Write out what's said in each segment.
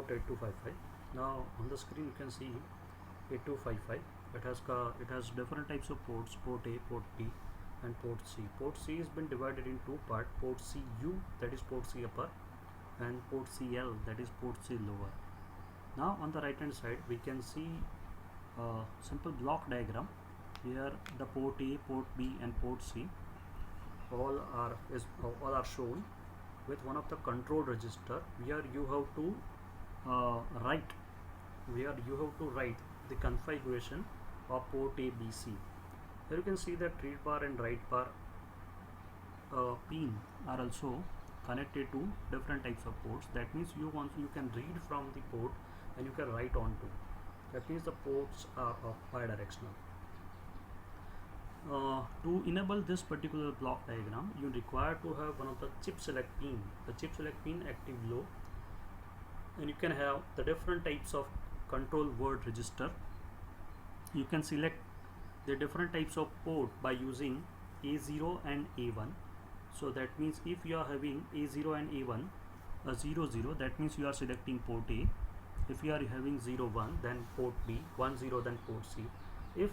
about 8255. Now on the screen you can see 8255. It has different types of ports: port A, port B, and port C. Port C has been divided in two parts: port CU, that is port C upper, and port CL, that is port C lower. Now on the right hand side we can see a simple block diagram. Here the port A, port B, and port C all are shown with one of the control register where you have to write the configuration of port A, B, C. Here you can see that read bar and write bar pin are also connected to different types of ports. That means you can read from the port and you can write onto. That means the ports are of bidirectional. To enable this particular block diagram, you require to have one of the chip select pin. The chip select pin active low, and you can have the different types of control word register. You can select the different types of port by using A0 and A1. So that means if you are having A0 and A1, 00, that means you are selecting port A. If you are having 01, then port B, 10, then port C. If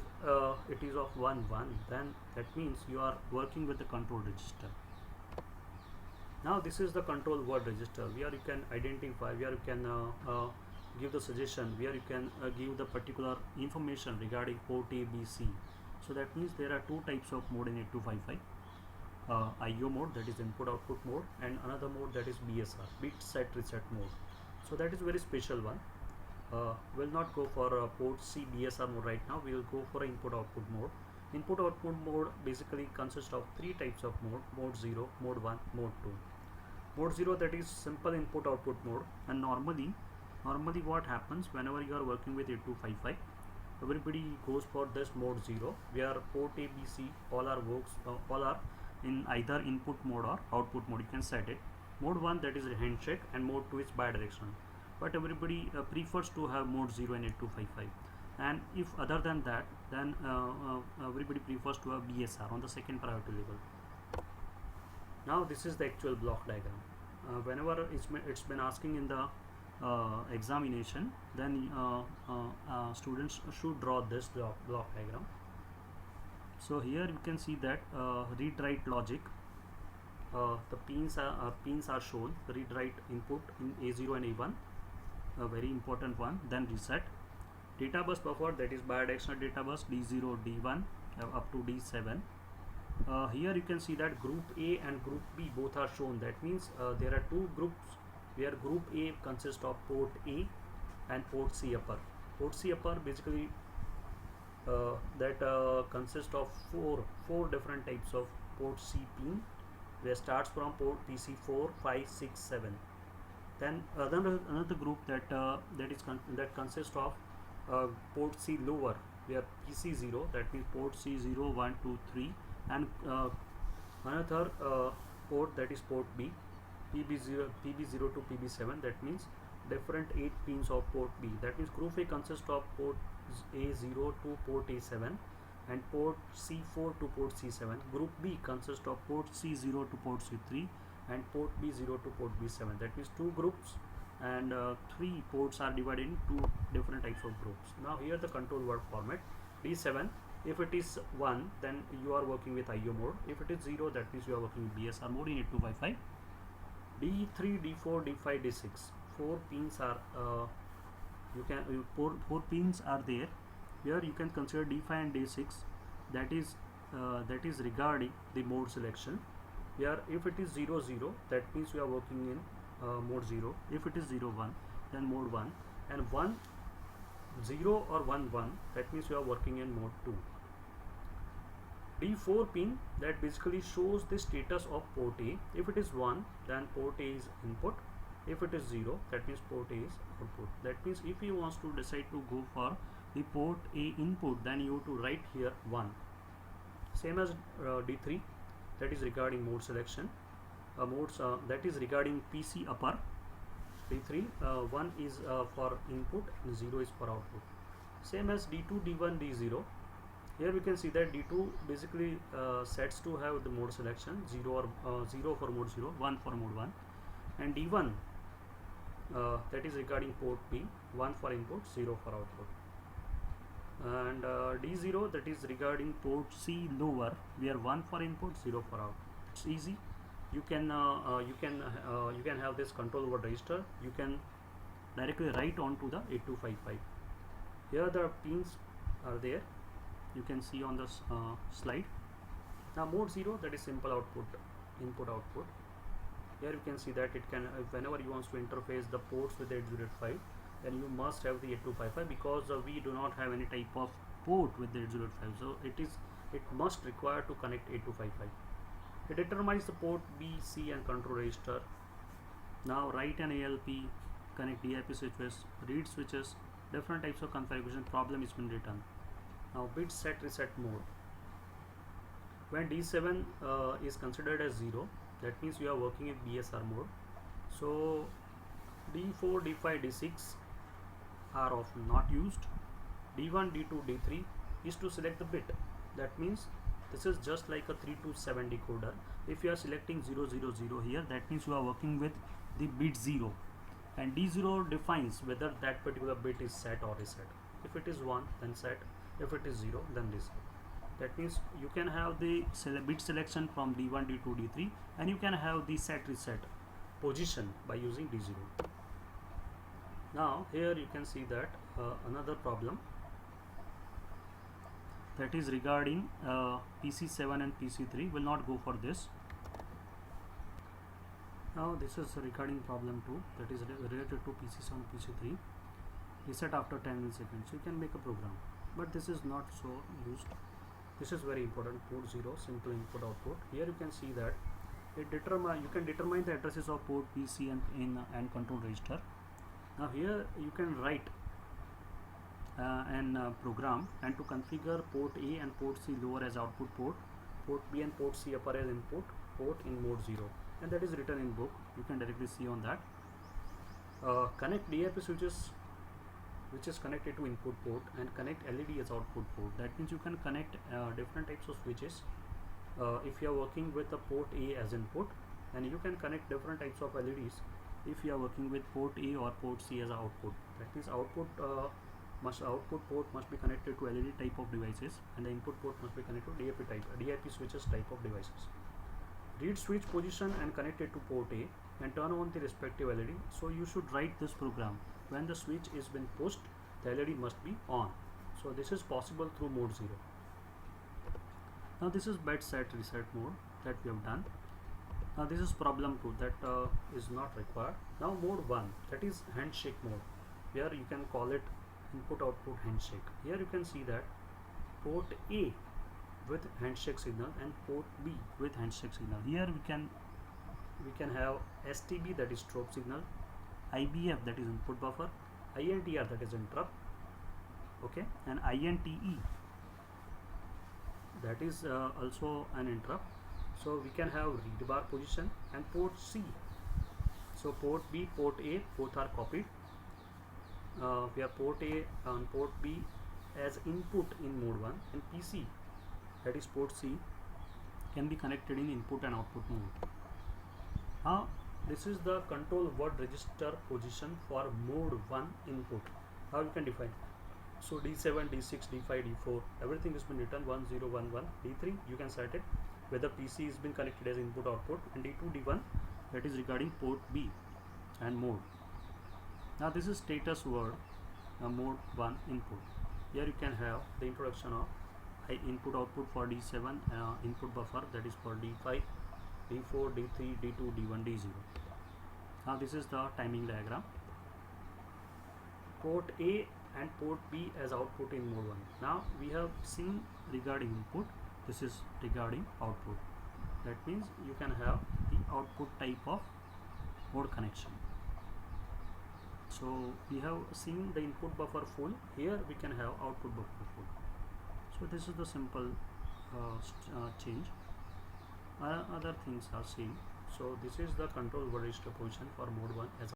it is of 11, then that means you are working with the control register. Now this is the control word register where you can identify, where you can give the suggestion, where you can give the particular information regarding port A, B, C. So that means there are two types of mode in 8255. IO mode, that is input output mode, and another mode, that is BSR, bit set reset mode. So that is very special one. We'll not go for port C BSR mode right now. We will go for input output mode. Input output mode basically consists of three types of mode: mode 0, mode 1, mode 2. Mode 0, that is simple input output mode, and normally what happens whenever you are working with 8255, everybody goes for this mode 0 where port A, B, C all are in either input mode or output mode. You can set it. Mode 1, that is handshake, and mode 2 is bidirectional. But everybody prefers to have mode 0 in 8255. And if other than that, then everybody prefers to have BSR on the second priority level. Now this is the actual block diagram. Whenever it's been asking in the examination, then students should draw this block diagram. So here you can see that read write logic. The pins are shown. Read write input in A0 and A1, a very important one. Then reset. Data bus buffer, that is bidirectional data bus, D0, D1 up to D7. Here you can see that group A and group B both are shown. That means there are two groups where group A consists of port A and port C upper. Port C upper basically consists of four different types of port C pin, where starts from port PC 4, 5, 6, 7. Then another group that consists of port C lower, where PC 0, that means port C 0, 1, 2, 3, and another port, that is port B, PB0 to PB7. That means different 8 pins of port B. That means group A consists of port A0 to port A7 and port C4 to port C7. Group B consists of port C0 to port C3 and port B0 to port B7. That means two groups, and 3 ports are divided into different types of groups. Now here the control word format: D7, if it is 1, then you are working with IO mode. If it is 0, that means you are working with BSR mode in 8255. D3, D4, D5, D6. 4 pins are four pins are there. Here you can consider D5 and D6. That is regarding the mode selection. Here if it is 0, 0, that means you are working in mode 0. If it is 0, 1, then mode 1, and 1, 0 or 1, 1, that means you are working in mode 2. D4 pin, that basically shows the status of port A. If it is 1, then port A is input. If it is 0, that means port A is output. That means if you want to decide to go for the port A input, then you have to write here 1. Same as D3, that is regarding mode selection. That is regarding PC upper. D3, 1 is for input and 0 is for output. Same as D2, D1, D0. Here we can see that D2 basically sets to have the mode selection, 0 for mode 0, 1 for mode 1, and D1 that is regarding port B, 1 for input, 0 for output. And D0, that is regarding port C lower, where 1 for input, 0 for out. It's easy. You can have this control word register. You can directly write onto the 8255. Here the pins are there. You can see on the slide. Now mode 0, that is simple output, input output. Here you can see that it can, whenever you want to interface the ports with 8085, then you must have the 8255, because we do not have any type of port with the 8085. So it must require to connect 8255. It determines the port B, C and control register. Now write an ALP, connect DIP switches, read switches, different types of configuration problem is been written. Now bit set reset mode. When D7 is considered as 0, that means you are working in BSR mode. So D4, D5, D6 are often not used. D1, D2, D3 is to select the bit. That means this is just like a 3 to 7 decoder. If you are selecting 000 here, that means you are working with the bit 0, and D0 defines whether that particular bit is set or reset. If it is 1, then set. If it is 0, then reset. That means you can have the bit selection from D1, D2, D3, and you can have the set reset position by using D0. Now here you can see that another problem, that is regarding PC7 and PC3. Will not go for this. Now this is regarding problem 2, that is related to PC7, PC3. Reset after 10 milliseconds. You can make a program, but this is not so used. This is very important. Port 0, simple input output. Here you can see that you can determine the addresses of port B, C and control register. Now here you can write an program, and to configure port A and port C lower as output port, port B and port C upper as input port in mode 0, and that is written in book. You can directly see on that. Connect DIP switches which is connected to input port, and connect LED as output port. That means you can connect different types of switches if you are working with the port A as input, and you can connect different types of LEDs if you are working with port A or port C as output. That means output port must be connected to LED type of devices, and the input port must be connected to DIP switches type of devices. Read switch position and connect it to port A, and turn on the respective LED. So you should write this program. When the switch is been pushed, the LED must be on. So this is possible through mode 0. Now this is bit set reset mode that we have done. Now this is problem 2, that is not required. Now mode 1, that is handshake mode. Here you can call it input output handshake. Here you can see that port A with handshake signal and port B with handshake signal. Here we can have STB, that is strobe signal, IBF, that is input buffer, INTR, that is interrupt, okay, and INTE, that is also an interrupt. So we can have read bar position, and port C. So port B, port A, both are copied. We have port A and port B as input in mode 1, and PC, that is port C, can be connected in input and output mode. This is the control word register position for mode 1 input. How you can define? So D7, D6, D5, D4, everything has been written 1, 0, 1, 1. D3 you can set it whether PC has been connected as input output, and D2, D1, that is regarding port B and mode. Now this is status word mode 1 input. Here you can have the introduction of input output for D7, input buffer, that is for D5, D4, D3, D2, D1, D0. Now this is the timing diagram. Port A and port B as output in mode 1. Now we have seen regarding input, this is regarding output. That means you can have the output type of mode connection. So we have seen the input buffer full. Here we can have output buffer full. So this is the simple change. Other things are seen. So this is the control word register position for mode 1 as